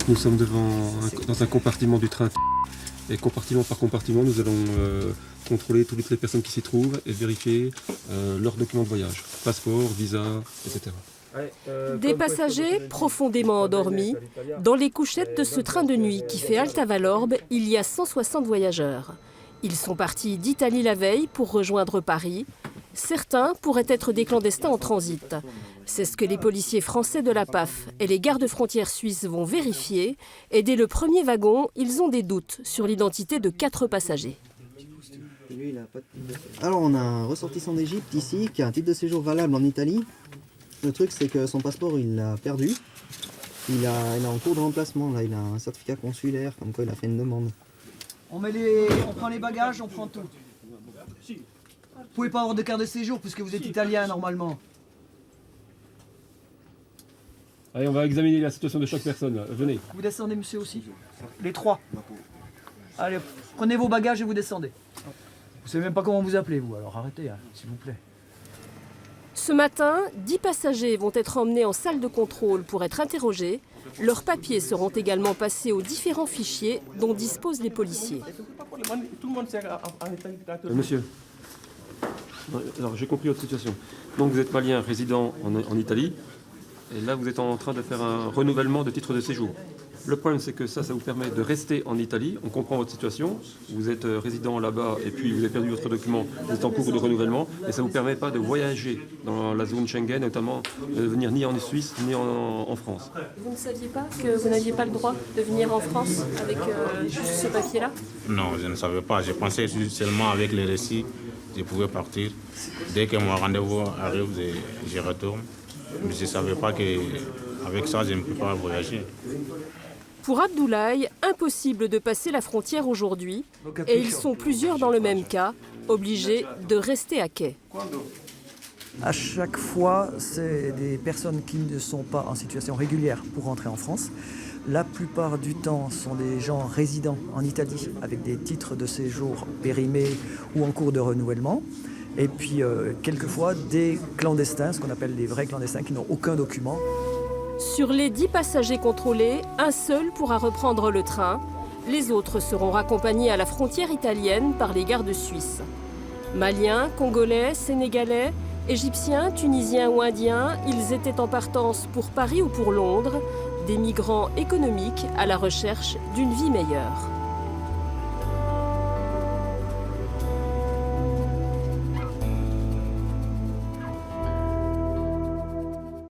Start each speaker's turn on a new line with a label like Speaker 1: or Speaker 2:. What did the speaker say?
Speaker 1: Nous sommes dans un compartiment du train. Et compartiment par compartiment, nous allons contrôler toutes les personnes qui s'y trouvent et vérifier leurs documents de voyage. Passeport, visa, etc.
Speaker 2: Des passagers profondément endormis. Dans les couchettes de ce train de nuit qui fait halte à Vallorbe, il y a 160 voyageurs. Ils sont partis d'Italie la veille pour rejoindre Paris. Certains pourraient être des clandestins en transit. C'est ce que les policiers français de la PAF et les gardes-frontières suisses vont vérifier. Et dès le premier wagon, ils ont des doutes sur l'identité de 4 passagers.
Speaker 3: Alors on a un ressortissant d'Égypte ici qui a un titre de séjour valable en Italie. Le truc c'est que son passeport il l'a perdu. Il est en cours de remplacement, là il a un certificat consulaire comme quoi il a fait une demande.
Speaker 4: On prend les bagages, on prend tout. Vous pouvez pas avoir de carte de séjour puisque vous êtes italien normalement.
Speaker 1: Allez, on va examiner la situation de chaque personne. Là. Venez.
Speaker 4: Vous descendez monsieur aussi. Les 3. Allez, prenez vos bagages et vous descendez. Vous savez même pas comment vous appelez vous, alors arrêtez, hein, s'il vous plaît.
Speaker 2: Ce matin, 10 passagers vont être emmenés en salle de contrôle pour être interrogés. Leurs papiers seront également passés aux différents fichiers dont disposent les policiers.
Speaker 1: Monsieur, alors j'ai compris votre situation. Donc vous êtes malien résident en Italie, et là vous êtes en train de faire un renouvellement de titre de séjour. Le problème c'est que ça vous permet de rester en Italie, on comprend votre situation, vous êtes résident là-bas et puis vous avez perdu votre document, vous êtes en cours de renouvellement, et ça ne vous permet pas de voyager dans la zone Schengen, notamment de venir ni en Suisse ni en France.
Speaker 2: Vous ne saviez pas que vous n'aviez pas le droit de venir en France avec juste ce papier-là? Non,
Speaker 5: je ne savais pas, je pensais seulement avec les récits, je pouvais partir. Dès que mon rendez-vous arrive, je retourne. Mais je ne savais pas qu'avec ça, je ne peux pas voyager.
Speaker 2: Pour Abdoulaye, impossible de passer la frontière aujourd'hui. Et ils sont plusieurs dans le même cas, obligés de rester à quai.
Speaker 4: À chaque fois, c'est des personnes qui ne sont pas en situation régulière pour rentrer en France. La plupart du temps, sont des gens résidents en Italie avec des titres de séjour périmés ou en cours de renouvellement. Et puis, quelquefois, des clandestins, ce qu'on appelle les vrais clandestins, qui n'ont aucun document.
Speaker 2: Sur les 10 passagers contrôlés, un seul pourra reprendre le train. Les autres seront raccompagnés à la frontière italienne par les gardes suisses. Maliens, Congolais, Sénégalais, Égyptiens, Tunisiens ou Indiens, ils étaient en partance pour Paris ou pour Londres, des migrants économiques à la recherche d'une vie meilleure.